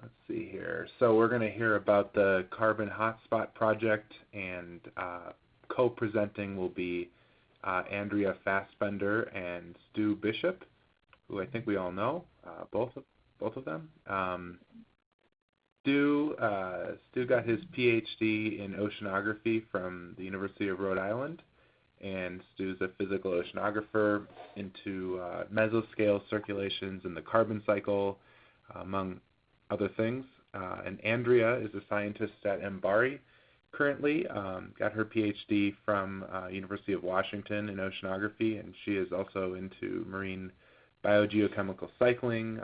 let's see here. So we're going to hear about the Carbon Hotspot project, and co-presenting will be Andrea Fassbender and Stu Bishop, who I think we all know, both of them. Stu got his PhD in oceanography from the University of Rhode Island, and Stu's a physical oceanographer into mesoscale circulations in the carbon cycle, among other things. And Andrea is a scientist at MBARI currently, got her PhD from University of Washington in oceanography, and she is also into marine biogeochemical cycling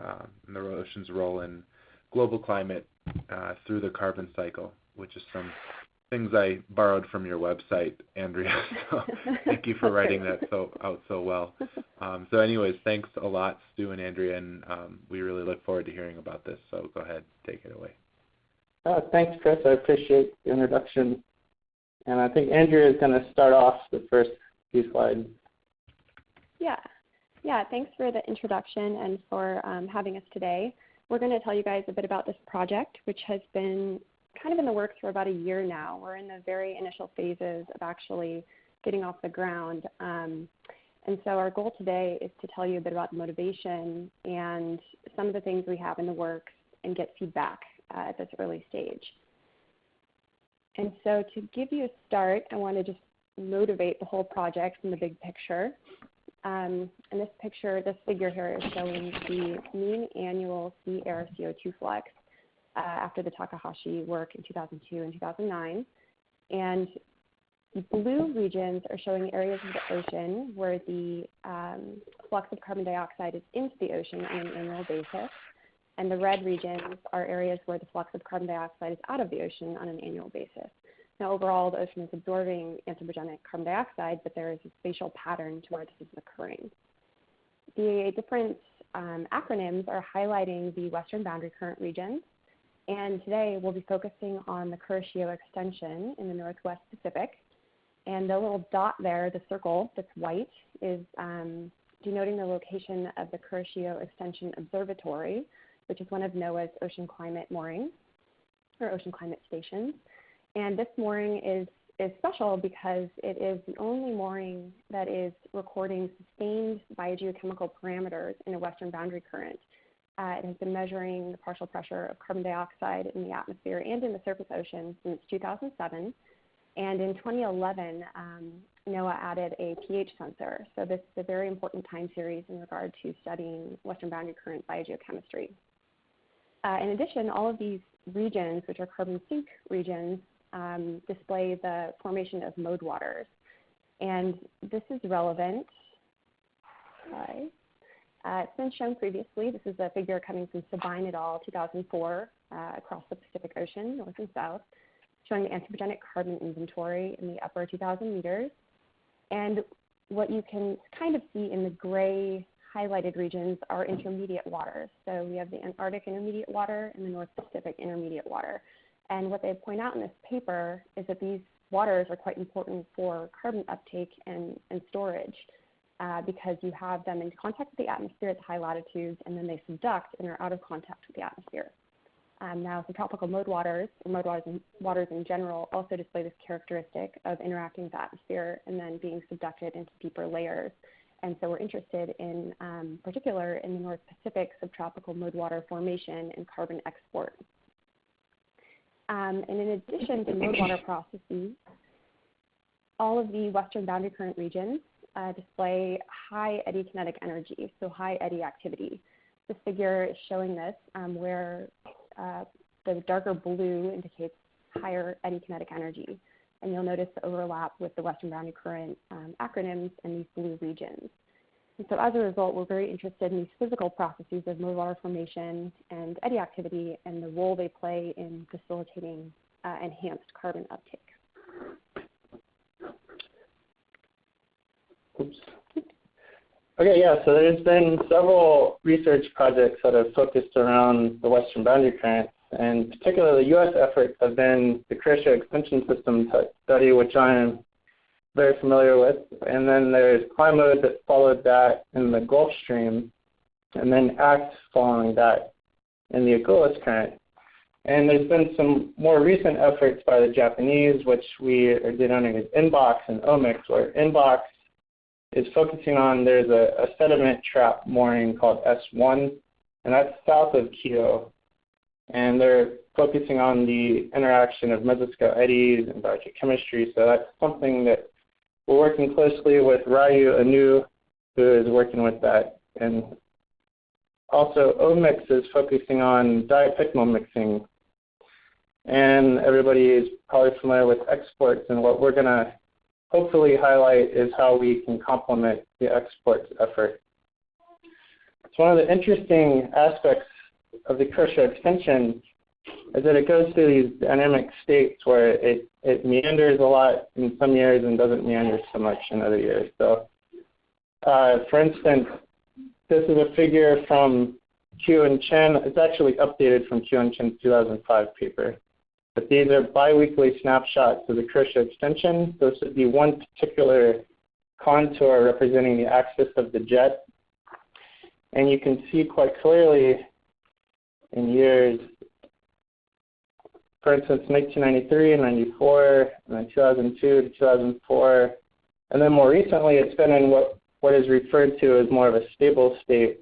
and the ocean's role in global climate through the carbon cycle, which is some things I borrowed from your website, Andrea. So thank you for writing that out so well. So anyways, thanks a lot, Stu and Andrea, and we really look forward to hearing about this. So go ahead, take it away. Thanks, Chris. I appreciate the introduction. And I think Andrea is going to start off the first few slides. Yeah, thanks for the introduction and for having us today. We're going to tell you guys a bit about this project, which has been kind of in the works for about a year now. We're in the very initial phases of actually getting off the ground. And so our goal today is to tell you a bit about the motivation and some of the things we have in the works and get feedback at this early stage. And so to give you a start, I want to just motivate the whole project from the big picture. And this figure here is showing the mean annual sea air CO2 flux after the Takahashi work in 2002 and 2009. And the blue regions are showing areas of the ocean where the flux of carbon dioxide is into the ocean on an annual basis. And the red regions are areas where the flux of carbon dioxide is out of the ocean on an annual basis. Now, overall, the ocean is absorbing anthropogenic carbon dioxide, but there is a spatial pattern to where this is occurring. The different acronyms are highlighting the western boundary current regions. And today, we'll be focusing on the Kuroshio extension in the Northwest Pacific. And the little dot there, the circle that's white, is denoting the location of the Kuroshio Extension Observatory, which is one of NOAA's ocean climate moorings, or ocean climate stations. And this mooring is special because it is the only mooring that is recording sustained biogeochemical parameters in a western boundary current. It has been measuring the partial pressure of carbon dioxide in the atmosphere and in the surface ocean since 2007. And in 2011, NOAA added a pH sensor. So this is a very important time series in regard to studying western boundary current biogeochemistry. In addition, all of these regions, which are carbon sink regions, display the formation of mode waters. And this is relevant. It's been shown previously. This is a figure coming from Sabine et al. 2004 across the Pacific Ocean, north and south, showing the anthropogenic carbon inventory in the upper 2,000 meters. And what you can kind of see in the gray highlighted regions are intermediate waters. So we have the Antarctic intermediate water and the North Pacific intermediate water. And what they point out in this paper is that these waters are quite important for carbon uptake and storage because you have them in contact with the atmosphere at the high latitudes, and then they subduct and are out of contact with the atmosphere. Now, subtropical mode waters, or mode waters in general, also display this characteristic of interacting with the atmosphere and then being subducted into deeper layers. And so we're interested in, particular, in the North Pacific subtropical mode water formation and carbon export. And in addition to mode water processes, all of the western boundary current regions display high eddy kinetic energy, so high eddy activity. This figure is showing this where the darker blue indicates higher eddy kinetic energy. And you'll notice the overlap with the western boundary current acronyms in these blue regions. And so as a result, we're very interested in these physical processes of mode water formation and eddy activity and the role they play in facilitating enhanced carbon uptake. Oops. Okay, yeah, so there's been several research projects that have focused around the western boundary current, and particularly the U.S. efforts have been the Kuroshio Extension System study, which I am very familiar with, and then there's CliMode that followed that in the Gulf Stream, and then ACT following that in the Agulhas current. And there's been some more recent efforts by the Japanese, which we are denoting as NBOX and omics, where NBOX is focusing on, there's a sediment trap mooring called S1, and that's south of Kyoto. And they're focusing on the interaction of mesoscale eddies and biogeochemistry. So that's something that we're working closely with Ryu Anu, who is working with that. And also omics is focusing on diapicmal mixing. And everybody is probably familiar with exports, and what we're going to hopefully highlight is how we can complement the exports effort. So one of the interesting aspects of the Kirschner extension is that it goes through these dynamic states where it meanders a lot in some years and doesn't meander so much in other years. So for instance, this is a figure from Q and Chen. It's actually updated from Q and Chen's 2005 paper. But these are biweekly snapshots of the Kirschner extension. This would be one particular contour representing the axis of the jet. And you can see quite clearly in years, for instance, 1993 and 94, and then 2002 to 2004. And then more recently, it's been in what is referred to as more of a stable state,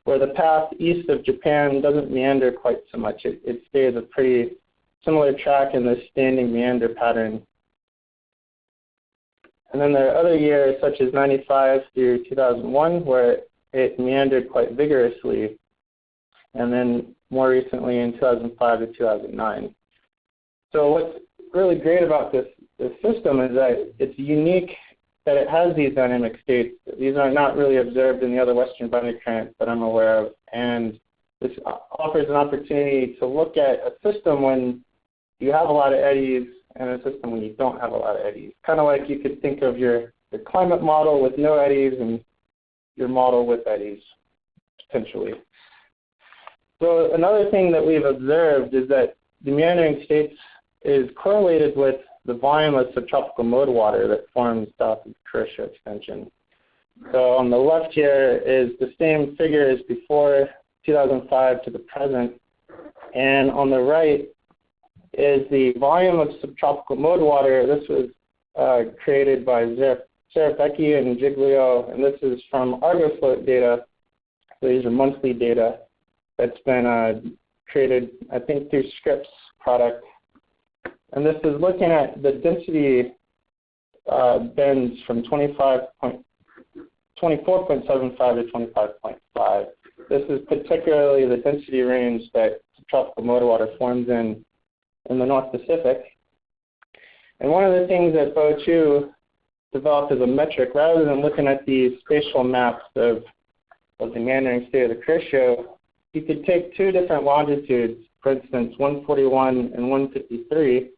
where the path east of Japan doesn't meander quite so much. It stays a pretty similar track in this standing meander pattern. And then there are other years, such as 95 through 2001, where it meandered quite vigorously, and then more recently in 2005 to 2009. So what's really great about this system is that it's unique that it has these dynamic states. These are not really observed in the other Western boundary currents that I'm aware of, and this offers an opportunity to look at a system when you have a lot of eddies and a system when you don't have a lot of eddies. Kind of like you could think of your climate model with no eddies and your model with eddies, potentially. So another thing that we've observed is that the meandering states is correlated with the volume of subtropical mode water that forms south of the Kirschner extension. So on the left here is the same figure as before 2005 to the present, and on the right is the volume of subtropical mode water. This was created by Serafecki and Giglio, and this is from ArgoFloat data. So these are monthly data that's been created, I think, through Scripps product. And this is looking at the density bends from 24.75 to 25.5. This is particularly the density range that subtropical mode water forms in the North Pacific. And one of the things that Bo Chu developed as a metric, rather than looking at these spatial maps of the meandering state of the Kirschner, you could take two different longitudes, for instance, 141 and 153,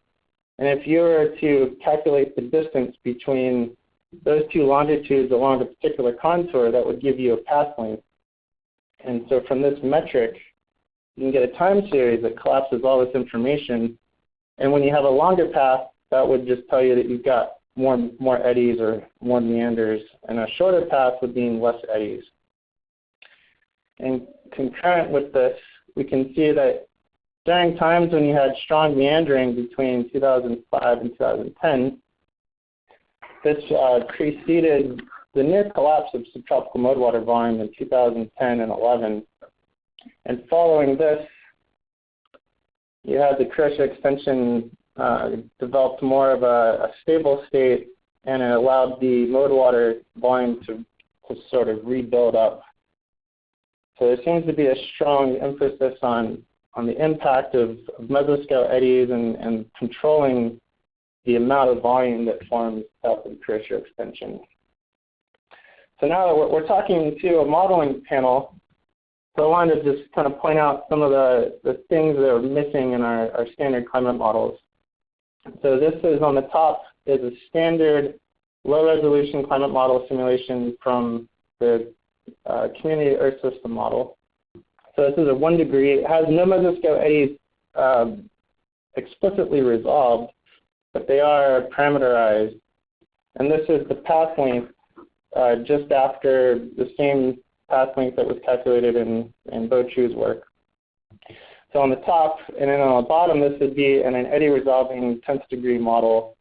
and if you were to calculate the distance between those two longitudes along a particular contour, that would give you a path length. And so from this metric, you can get a time series that collapses all this information. And when you have a longer path, that would just tell you that you've got more eddies or more meanders. And a shorter path would mean less eddies. And concurrent with this, we can see that during times when you had strong meandering between 2005 and 2010, this preceded the near collapse of subtropical mode water volume in 2010 and 11. And following this, you had the Kirschner extension developed more of a stable state, and it allowed the mode water volume to sort of rebuild up. So there seems to be a strong emphasis on the impact of mesoscale eddies and controlling the amount of volume that forms south of the Kirschner extension. So now that we're talking to a modeling panel, so I wanted to just kind of point out some of the things that are missing in our standard climate models. So this is on the top is a standard low-resolution climate model simulation from the Community Earth System model. So this is a 1 degree. It has no mesoscale eddies explicitly resolved, but they are parameterized. And this is the path length just after the same path length that was calculated in Bo Chu's work. So So on the top and then on the bottom, this would be in an eddy resolving 10th degree model.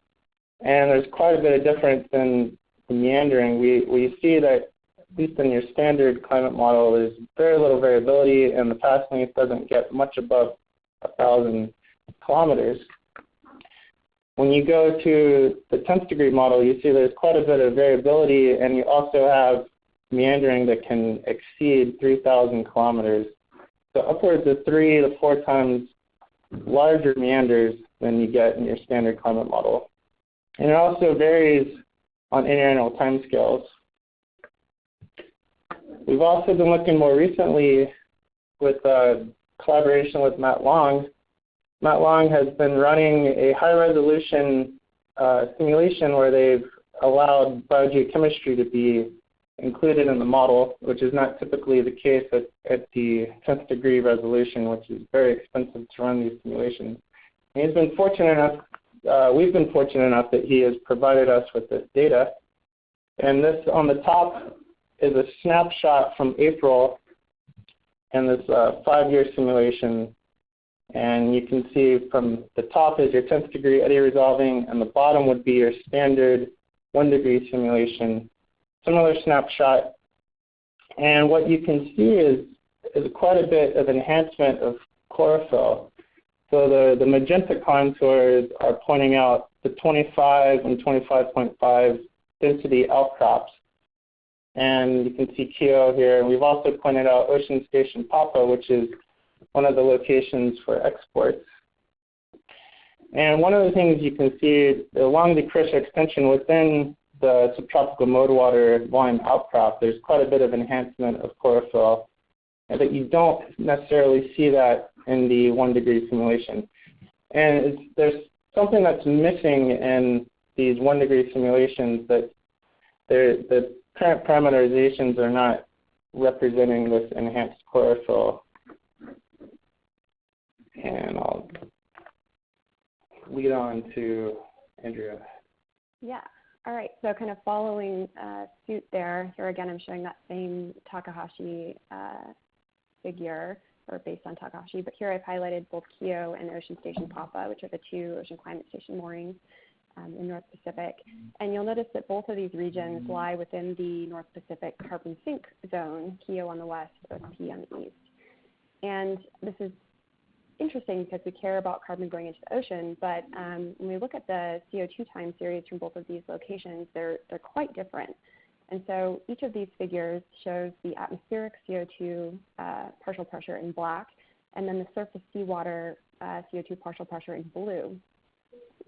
And there's quite a bit of difference in the meandering. We see that, at least in your standard climate model, there's very little variability, and the path length doesn't get much above 1,000 kilometers. When you go to the 10th degree model, you see there's quite a bit of variability, and you also have meandering that can exceed 3,000 kilometers. So upwards of 3 to 4 times larger meanders than you get in your standard climate model. And it also varies on interannual timescales. We've also been looking more recently with collaboration with Matt Long. Matt Long has been running a high-resolution simulation where they've allowed biogeochemistry to be included in the model, which is not typically the case at the 10th degree resolution, which is very expensive to run these simulations. And he's been fortunate enough, we've been fortunate enough that he has provided us with this data. And this on the top is a snapshot from April and this 5-year simulation. And you can see from the top is your 10th degree eddy resolving, and the bottom would be your standard 1 degree simulation. Similar snapshot. And what you can see is quite a bit of enhancement of chlorophyll. So the magenta contours are pointing out the 25 and 25.5 density outcrops. And you can see Keo here. And we've also pointed out Ocean Station Papa, which is one of the locations for exports. And one of the things you can see along the Krisha extension within the subtropical mode water volume outcrop, there's quite a bit of enhancement of chlorophyll, and that you don't necessarily see that in the 1 degree simulation. And there's something that's missing in these 1 degree simulations, that the current parameterizations are not representing this enhanced chlorophyll. And I'll lead on to Andrea. Yeah. All right. So kind of following suit there, here again I'm showing that same Takahashi figure, or based on Takahashi, but here I've highlighted both Keo and Ocean Station Papa, which are the 2 ocean climate station moorings in North Pacific. And you'll notice that both of these regions lie within the North Pacific carbon sink zone, Keo on the west, OSP on the east. And this is interesting because we care about carbon going into the ocean, but when we look at the CO2 time series from both of these locations, they're quite different. And so each of these figures shows the atmospheric CO2 partial pressure in black, and then the surface seawater CO2 partial pressure in blue.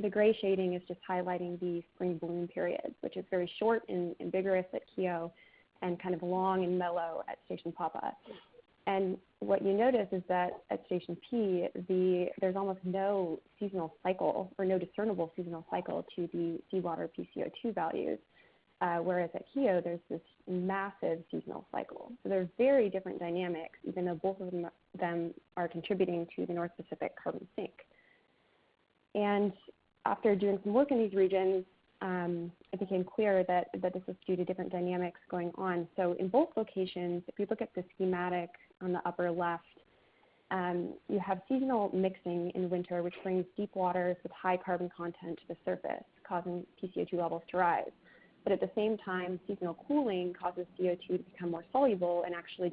The gray shading is just highlighting the spring bloom period, which is very short and vigorous at Keo and kind of long and mellow at Station Papa. And what you notice is that at Station P, there's almost no seasonal cycle, or no discernible seasonal cycle to the seawater PCO2 values, whereas at Keo there's this massive seasonal cycle. So they're very different dynamics, even though both of them are contributing to the North Pacific carbon sink. And after doing some work in these regions, it became clear that this was due to different dynamics going on. So in both locations, if you look at the schematic on the upper left, you have seasonal mixing in winter, which brings deep waters with high carbon content to the surface, causing PCO2 levels to rise. But at the same time, seasonal cooling causes CO2 to become more soluble and actually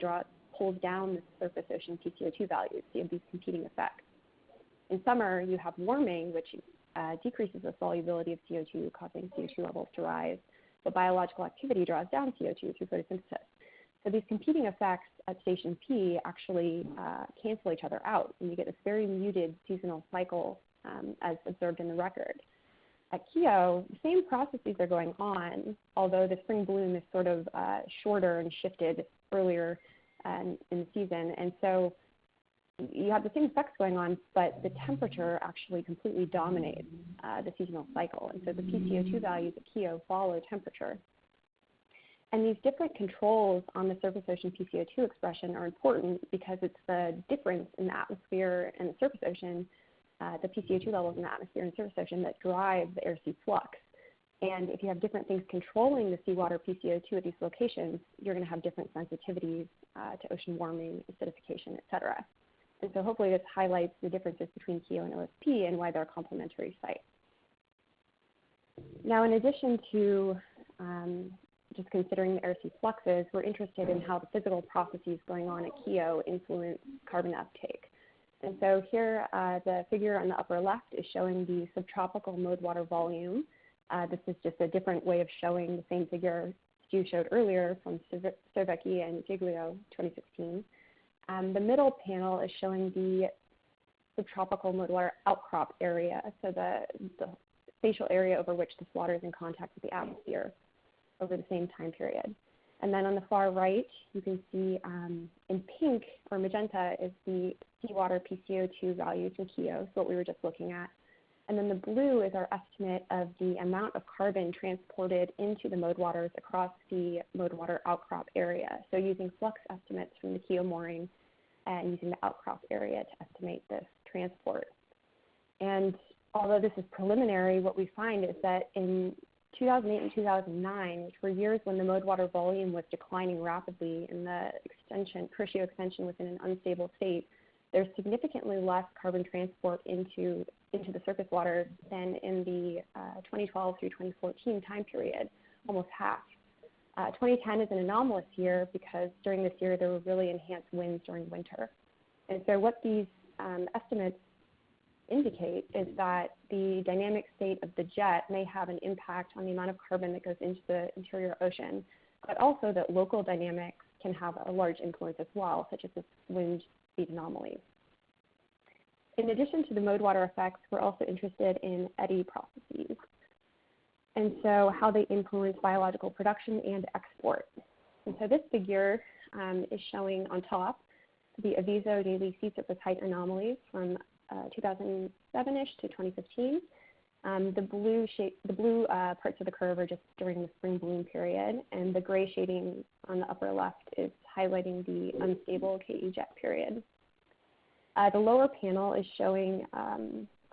pulls down the surface ocean PCO2 values. So you have these competing effects. In summer, you have warming, which decreases the solubility of CO2, causing CO2 levels to rise, but biological activity draws down CO2 through photosynthesis. So these competing effects at Station P actually cancel each other out, and you get this very muted seasonal cycle as observed in the record. At Keo, the same processes are going on, although the spring bloom is sort of shorter and shifted earlier in the season. And so you have the same effects going on, but the temperature actually completely dominates the seasonal cycle. And so the PCO2 values at Keo follow temperature. And these different controls on the surface ocean PCO2 expression are important because it's the difference in the atmosphere and the surface ocean, the PCO2 levels in the atmosphere and surface ocean, that drive the air-sea flux. And if you have different things controlling the seawater PCO2 at these locations, you're going to have different sensitivities to ocean warming, acidification, et cetera. And so hopefully this highlights the differences between Keo and OSP and why they're complementary sites. Now, in addition to just considering the air sea fluxes, we're interested in how the physical processes going on at Keo influence carbon uptake. And so here, the figure on the upper left is showing the subtropical mode water volume. This is just a different way of showing the same figure Stu showed earlier from Cervecchi and Giglio 2016. The middle panel is showing the subtropical mode water outcrop area, so the spatial area over which this water is in contact with the atmosphere over the same time period. And then on the far right, you can see in pink or magenta is the seawater PCO2 values from Keo, so what we were just looking at. And then the blue is our estimate of the amount of carbon transported into the mode waters across the mode water outcrop area. So using flux estimates from the Keo mooring and using the outcrop area to estimate this transport. And although this is preliminary, what we find is that in 2008 and 2009, which were years when the mode water volume was declining rapidly and the Crucio extension was in an unstable state, there's significantly less carbon transport into the surface waters than in the 2012 through 2014 time period, almost half. 2010 is an anomalous year because during this year there were really enhanced winds during winter. And so what these estimates indicate is that the dynamic state of the jet may have an impact on the amount of carbon that goes into the interior ocean, but also that local dynamics can have a large influence as well, such as this wind speed anomaly. In addition to the mode water effects, we're also interested in eddy processes, and so how they influence biological production and export. And so this figure is showing on top the Aviso daily sea surface height anomalies from 2007-ish to 2015. The blue parts of the curve are just during the spring bloom period, and the gray shading on the upper left is highlighting the unstable KE jet period. The lower panel is showing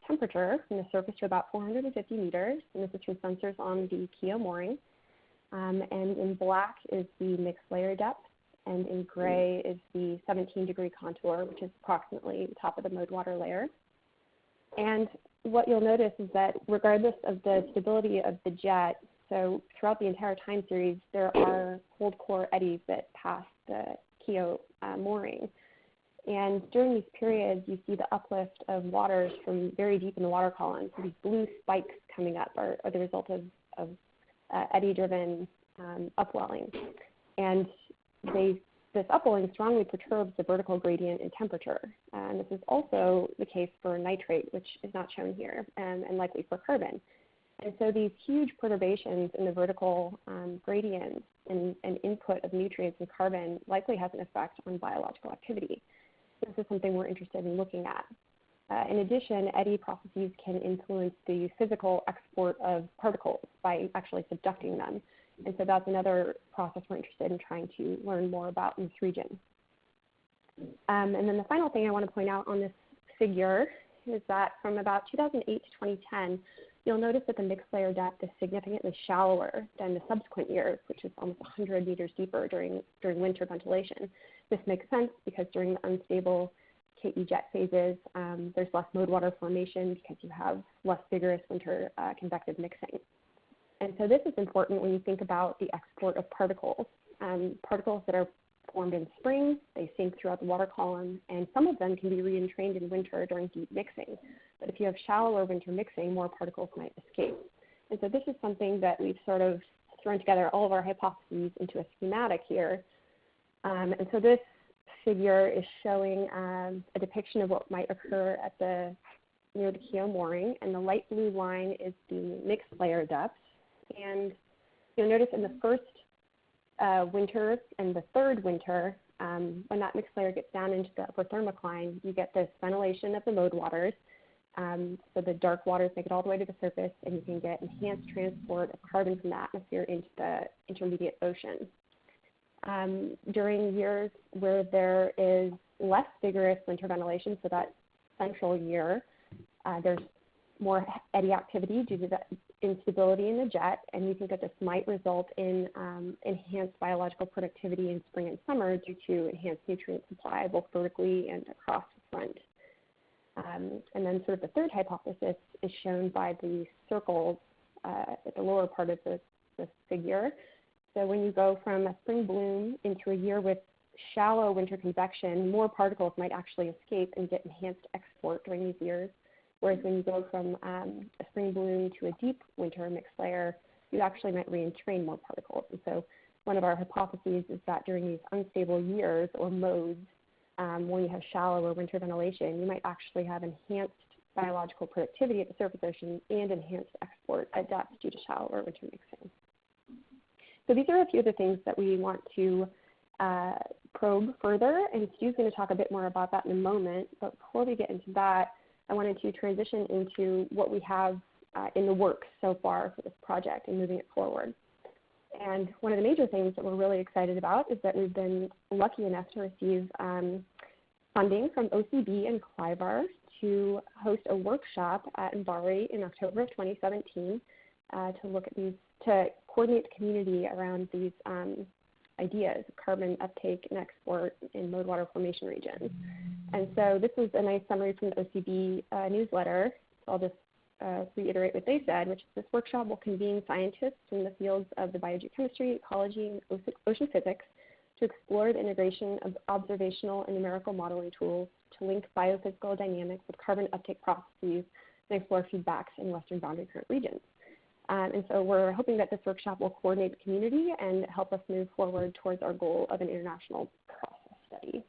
temperature from the surface to about 450 meters, and this is from sensors on the Keo mooring. And in black is the mixed layer depth, and in gray is the 17-degree contour, which is approximately the top of the mode water layer. And what you'll notice is that regardless of the stability of the jet, so throughout the entire time series, there are cold core eddies that pass the Keo mooring. And during these periods, you see the uplift of waters from very deep in the water column. So these blue spikes coming up are the result of eddy-driven upwelling. And this upwelling strongly perturbs the vertical gradient in temperature. And this is also the case for nitrate, which is not shown here, and likely for carbon. And so these huge perturbations in the vertical gradients and input of nutrients and carbon likely has an effect on biological activity. This is something we're interested in looking at. In addition, eddy processes can influence the physical export of particles by actually subducting them. And so that's another process we're interested in trying to learn more about in this region. And then the final thing I want to point out on this figure is that from about 2008 to 2010, you'll notice that the mixed layer depth is significantly shallower than the subsequent years, which is almost 100 meters deeper during winter ventilation. This makes sense because during the unstable KE jet phases, there's less mode water formation because you have less vigorous winter convective mixing. And so this is important when you think about the export of particles. Particles that are formed in spring, they sink throughout the water column, and some of them can be re-entrained in winter during deep mixing. But if you have shallower winter mixing, more particles might escape. And so this is something that we've sort of thrown together all of our hypotheses into a schematic here. And so this figure is showing a depiction of what might occur at near the Keo mooring, and the light blue line is the mixed layer depth. And you'll notice in the first winter and the third winter, when that mixed layer gets down into the upper thermocline, you get this ventilation of the mode waters. So the dark waters make it all the way to the surface, and you can get enhanced transport of carbon from the atmosphere into the intermediate ocean. During years where there is less vigorous winter ventilation, so that central year, there's more eddy activity due to the instability in the jet, and we think that this might result in enhanced biological productivity in spring and summer due to enhanced nutrient supply, both vertically and across the front. And then sort of the third hypothesis is shown by the circles at the lower part of this figure. So when you go from a spring bloom into a year with shallow winter convection, more particles might actually escape and get enhanced export during these years. Whereas when you go from a spring bloom to a deep winter mixed layer, you actually might re-entrain more particles. And so one of our hypotheses is that during these unstable years or modes, when you have shallow or winter ventilation, you might actually have enhanced biological productivity at the surface ocean and enhanced export at depth due to shallow or winter mixing. So these are a few of the things that we want to probe further, and Stu's going to talk a bit more about that in a moment. But before we get into that, I wanted to transition into what we have in the works so far for this project and moving it forward. And one of the major things that we're really excited about is that we've been lucky enough to receive funding from OCB and CLIVAR to host a workshop at MBARI in October of 2017 to look at these, to coordinate the community around these ideas of carbon uptake and export in mode water formation regions. And so this is a nice summary from the OCB newsletter. So I'll just reiterate what they said, which is this workshop will convene scientists in the fields of the biogeochemistry, ecology, and ocean physics to explore the integration of observational and numerical modeling tools to link biophysical dynamics with carbon uptake processes and explore feedbacks in western boundary current regions. And so we're hoping that this workshop will coordinate the community and help us move forward towards our goal of an international process study.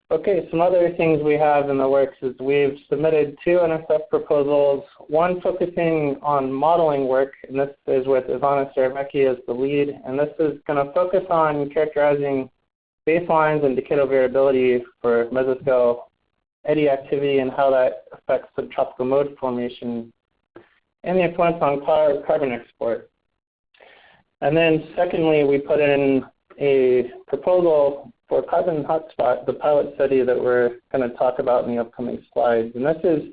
Okay, some other things we have in the works is we've submitted 2 NSF proposals, one focusing on modeling work, and this is with Ivana Starovecki as the lead, and this is going to focus on characterizing baselines and decadal variability for mesoscale eddy activity and how that affects subtropical mode formation and the influence on carbon export. And then secondly, we put in a proposal for Carbon Hotspot, the pilot study that we're going to talk about in the upcoming slides. And this is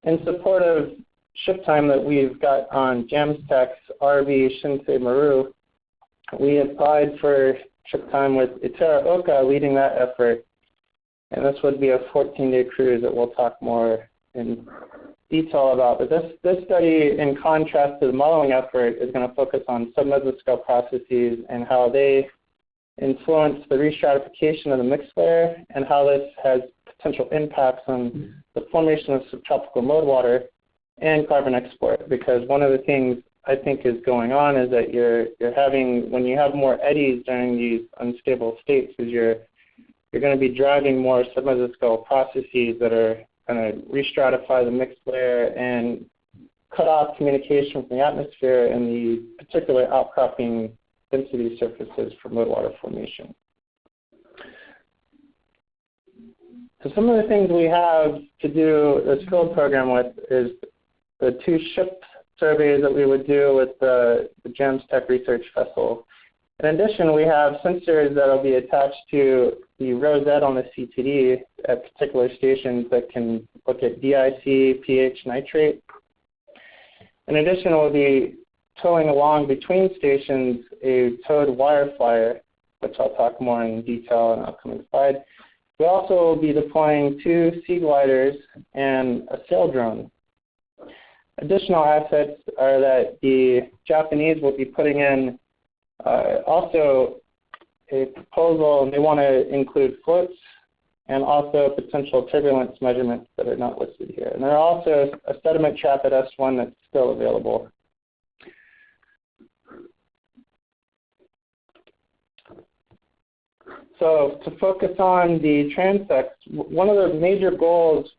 in support of ship time that we've got on JAMSTEC's RV Shinsei Maru. We applied for ship time with Itera Oka leading that effort. And this would be a 14-day cruise that we'll talk more in detail about. But this study, in contrast to the modeling effort, is going to focus on submesoscale processes and how they influence the restratification of the mixed layer and how this has potential impacts on the formation of subtropical mode water and carbon export. Because one of the things I think is going on is that you're having, when you have more eddies during these unstable states, is you're going to be driving more submesoscale processes that are going to restratify the mixed layer and cut off communication from the atmosphere and the particular outcropping density surfaces for mode water formation. So some of the things we have to do this field program with is the 2 ship surveys that we would do with the JAMSTEC research vessel. In addition, we have sensors that will be attached to the rosette on the CTD at particular stations that can look at DIC, pH, nitrate. In addition, we'll be towing along between stations a towed wire flyer, which I'll talk more in detail in an upcoming slide. We also will be deploying 2 sea gliders and a sail drone. Additional assets are that the Japanese will be putting in also a proposal, and they want to include floats and also potential turbulence measurements that are not listed here. And there are also a sediment trap at S1 that's still available. So to focus on the transects, one of the major goals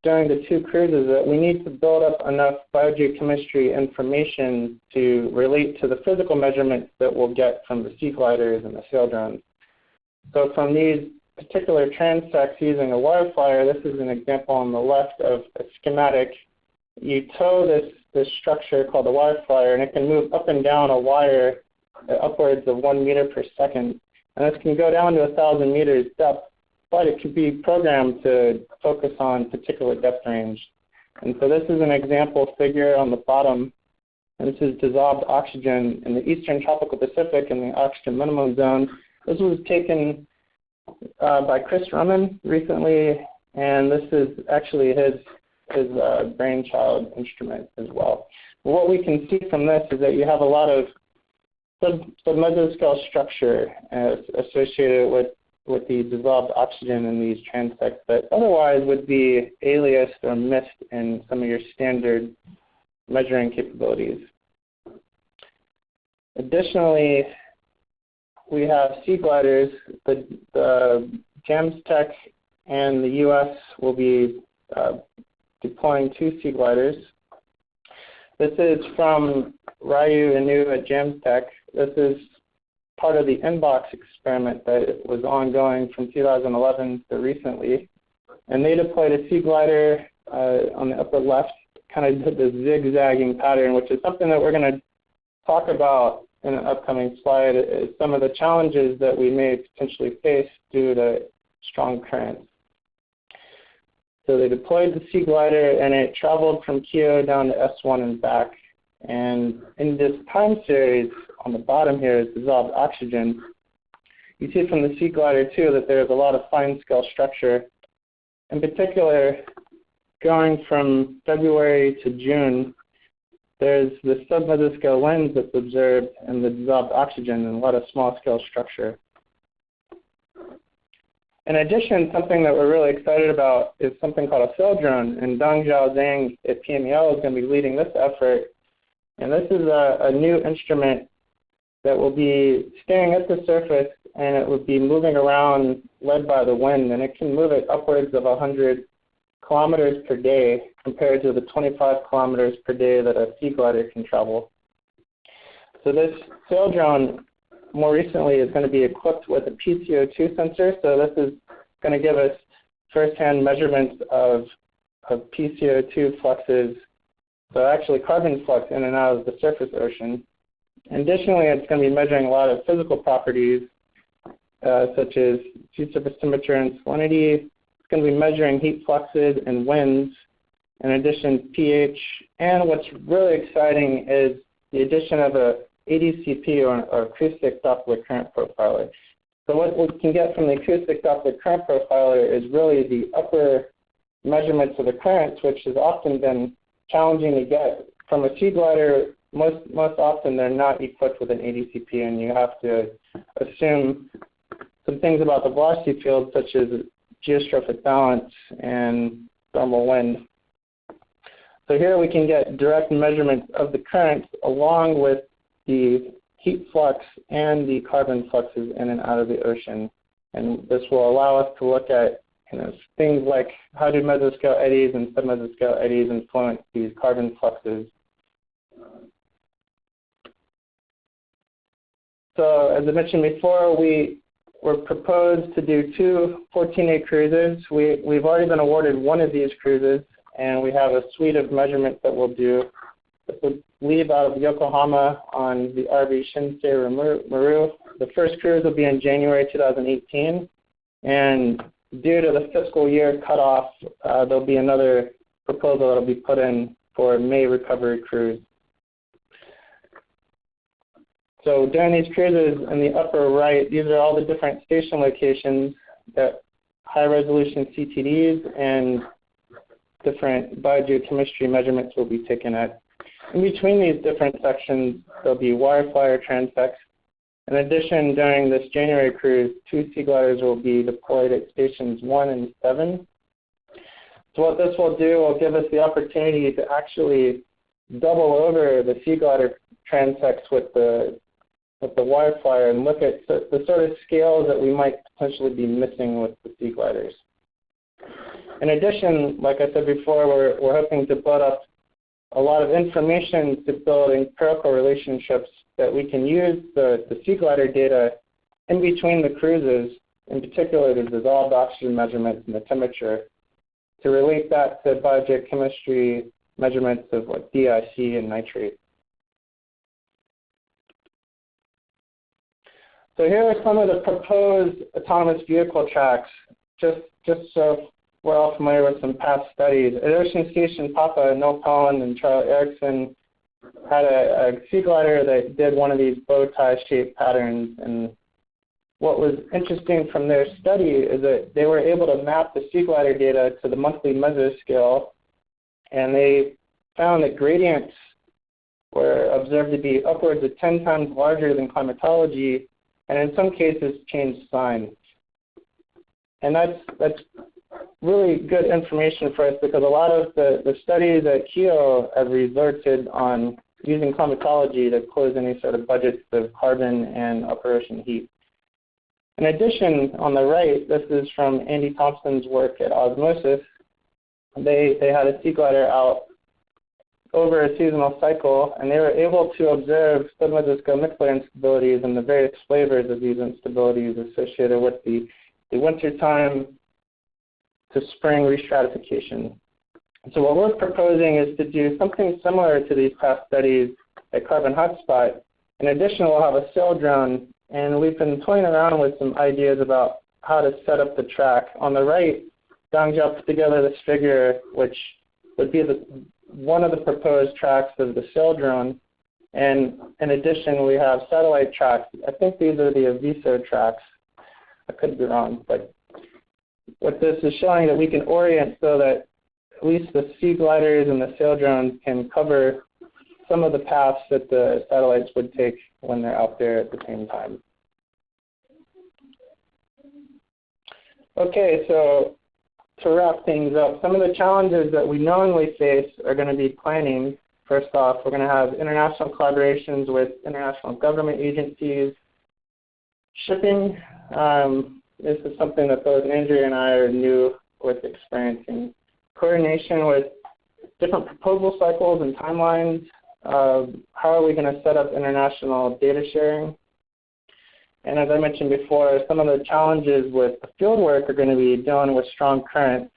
during the 2 cruises is that we need to build up enough biogeochemistry information to relate to the physical measurements that we'll get from the sea gliders and the sail drones. So from these particular transects using a wire flyer, this is an example on the left of a schematic. You tow this structure called a wire flyer, and it can move up and down a wire upwards of 1 meter per second. And this can go down to 1,000 meters depth but it could be programmed to focus on particular depth range. And so this is an example figure on the bottom. And this is dissolved oxygen in the eastern tropical Pacific in the oxygen minimum zone. This was taken by Chris Rumman recently, and this is actually his brainchild instrument as well. What we can see from this is that you have a lot of sub-mesoscale structure associated with the dissolved oxygen in these transects that otherwise would be aliased or missed in some of your standard measuring capabilities. Additionally, we have sea gliders. The JAMSTech and the U.S. will be deploying 2 sea gliders. This is from Ryu Inu at JAMSTech. This is part of the inbox experiment that was ongoing from 2011 to recently. And they deployed a sea glider on the upper left, kind of did the zigzagging pattern, which is something that we're going to talk about in an upcoming slide, is some of the challenges that we may potentially face due to strong currents. So they deployed the sea glider, and it traveled from Kyoto down to S1 and back. And in this time series, on the bottom here is dissolved oxygen. You see from the sea glider, too, that there's a lot of fine-scale structure. In particular, going from February to June, there's the sub-mesoscale lens that's observed in the dissolved oxygen and a lot of small-scale structure. In addition, something that we're really excited about is something called a cell drone, and Dongjiao Zhang at PMEL is going to be leading this effort. And this is a new instrument that will be staying at the surface, and it will be moving around led by the wind, and it can move at upwards of 100 kilometers per day compared to the 25 kilometers per day that a sea glider can travel. So this sail drone more recently is going to be equipped with a PCO2 sensor. So this is going to give us first-hand measurements of PCO2 fluxes, so actually carbon flux in and out of the surface ocean. Additionally, it's going to be measuring a lot of physical properties such as sea surface temperature and salinity. It's going to be measuring heat fluxes and winds, in addition pH. And what's really exciting is the addition of a ADCP or acoustic Doppler current profiler. So what we can get from the acoustic Doppler current profiler is really the upper measurements of the currents, which has often been challenging to get. From a sea glider, most often they're not equipped with an ADCP, and you have to assume some things about the velocity field, such as geostrophic balance and thermal wind. So here we can get direct measurements of the currents along with the heat flux and the carbon fluxes in and out of the ocean. And this will allow us to look at things like how do mesoscale eddies and submesoscale eddies influence these carbon fluxes. So as I mentioned before, we were proposed to do 2 14-day cruises. We've already been awarded one of these cruises, and we have a suite of measurements that we'll do. This will leave out of Yokohama on the RV Shinsei Maru. The first cruise will be in January 2018, and due to the fiscal year cutoff, there'll be another proposal that will be put in for a May recovery cruise. So during these cruises in the upper right, these are all the different station locations that high-resolution CTDs and different biogeochemistry measurements will be taken at. In between these different sections, there'll be wireflyer transects. In addition, during this January cruise, 2 sea gliders will be deployed at stations 1 and 7. So what this will do will give us the opportunity to actually double over the sea glider transects with the wireflyer and look at the sort of scales that we might potentially be missing with the sea gliders. In addition, like I said before, we're hoping to build up a lot of information to build empirical relationships that we can use the sea glider data in between the cruises, in particular the dissolved oxygen measurements and the temperature, to relate that to biogeochemistry measurements of like DIC and nitrate. So here are some of the proposed autonomous vehicle tracks just so we're all familiar with some past studies, at Ocean Station, Papa, Noel Collin, and Charlie Erickson had a sea glider that did one of these bow tie shaped patterns. And what was interesting from their study is that they were able to map the sea glider data to the monthly mesoscale, and they found that gradients were observed to be upwards of 10 times larger than climatology, and in some cases changed sign. And that's really good information for us, because a lot of the studies at Keough have resorted on using climatology to close any sort of budgets of carbon and upper ocean heat. In addition, on the right, this is from Andy Thompson's work at Osmosis. They had a sea glider out over a seasonal cycle, and they were able to observe submesoscopic instabilities and the various flavors of these instabilities associated with the wintertime to spring restratification. So what we're proposing is to do something similar to these past studies at Carbon Hotspot. In addition, we'll have a sail drone, and we've been toying around with some ideas about how to set up the track. On the right, Dongjia put together this figure, which would be one of the proposed tracks of the sail drone. And in addition, we have satellite tracks. I think these are the Aviso tracks. I could be wrong, but what this is showing that we can orient so that at least the sea gliders and the sail drones can cover some of the paths that the satellites would take when they're out there at the same time. Okay, so to wrap things up, some of the challenges that we knowingly face are going to be planning. First off, we're going to have international collaborations with international government agencies. Shipping, this is something that both Andrea and I are new with experiencing. Coordination with different proposal cycles and timelines. How are we going to set up international data sharing? And as I mentioned before, some of the challenges with the field work are going to be dealing with strong currents.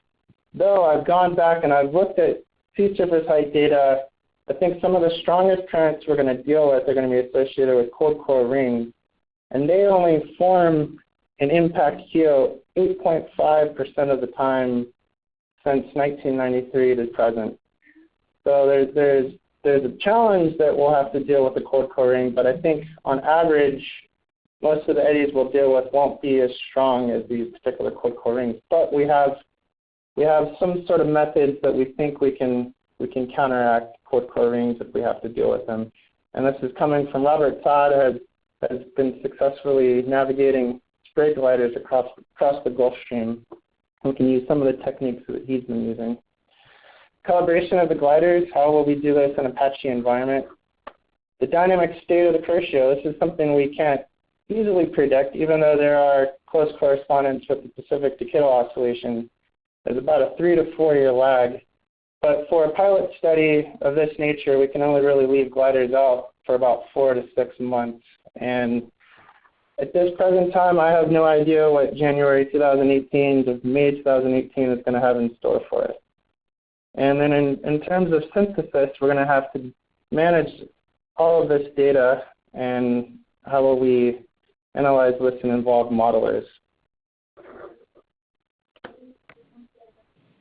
Though I've gone back and I've looked at sea surface height data, I think some of the strongest currents we're going to deal with are going to be associated with cold core rings. And they only form and impact Keough 8.5% of the time since 1993 to present. So there's a challenge that we'll have to deal with the cold core ring, but I think on average, most of the eddies we'll deal with won't be as strong as these particular cold core rings. But we have some sort of methods that we think we can counteract cold core rings if we have to deal with them. And this is coming from Robert Todd, who has been successfully navigating spray gliders across the Gulf Stream. We can use some of the techniques that he's been using. Calibration of the gliders, how will we do this in a patchy environment? The dynamic state of the Kershio, this is something we can't easily predict, even though there are close correspondence with the Pacific Decadal Oscillation. There's about a 3 to 4 year lag. But for a pilot study of this nature, we can only really leave gliders out for about 4 to 6 months. And at this present time, I have no idea what January 2018 to May 2018 is going to have in store for us. And then in terms of synthesis, we're going to have to manage all of this data, and how will we analyze this and involve modelers.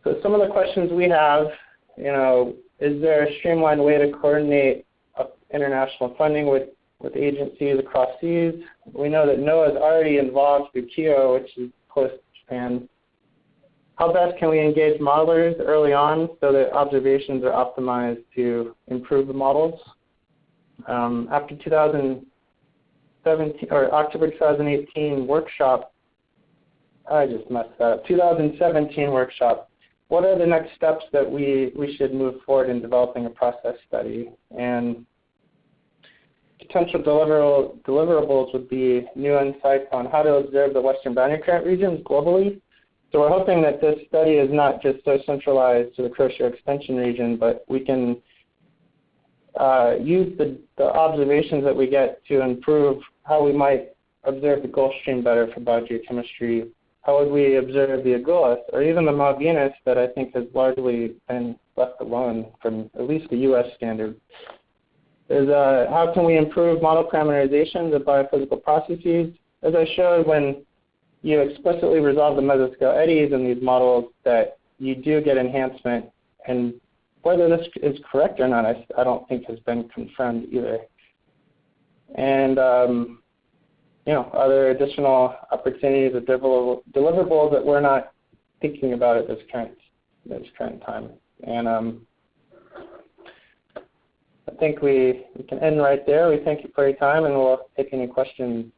So some of the questions we have, is there a streamlined way to coordinate international funding with agencies across seas? We know that NOAA is already involved through Keough, which is close to Japan. How best can we engage modelers early on so that observations are optimized to improve the models? After 2017 or October 2018 workshop, I just messed that up. 2017 workshop. What are the next steps that we should move forward in developing a process study? And potential deliverables would be new insights on how to observe the Western boundary current regions globally. So we're hoping that this study is not just so centralized to the Kershio extension region, but we can use the observations that we get to improve how we might observe the Gulf Stream better for biogeochemistry. How would we observe the Agulhas, or even the Malvinas that I think has largely been left alone from at least the U.S. standard? There's how can we improve model parameterizations of biophysical processes? As I showed, when you explicitly resolve the mesoscale eddies in these models, that you do get enhancement. And whether this is correct or not, I don't think has been confirmed either. And other additional opportunities or deliverables that we're not thinking about at this current time. And I think we can end right there. We thank you for your time, and we'll take any questions